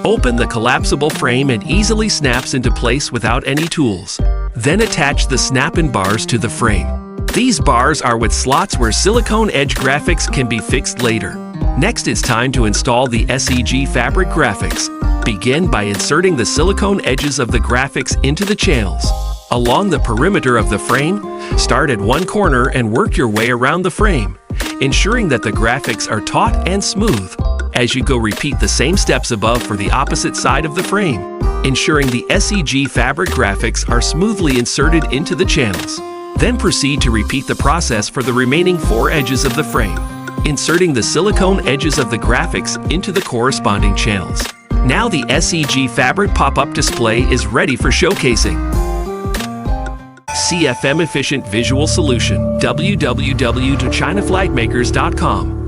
Open the collapsible frame and easily snaps into place without any tools. Then attach the snap-in bars to the frame. These bars are with slots where silicone edge graphics can be fixed later. Next, it's time to install the SEG fabric graphics. Begin by inserting the silicone edges of the graphics into the channels. Along the perimeter of the frame, start at one corner and work your way around the frame, ensuring that the graphics are taut and smooth. As you go, repeat the same steps above for the opposite side of the frame, ensuring the SEG fabric graphics are smoothly inserted into the channels. Then proceed to repeat the process for the remaining 4 edges of the frame, inserting the silicone edges of the graphics into the corresponding channels. Now the SEG fabric pop-up display is ready for showcasing. CFM Efficient Visual Solution, www.chinaflagmakers.com.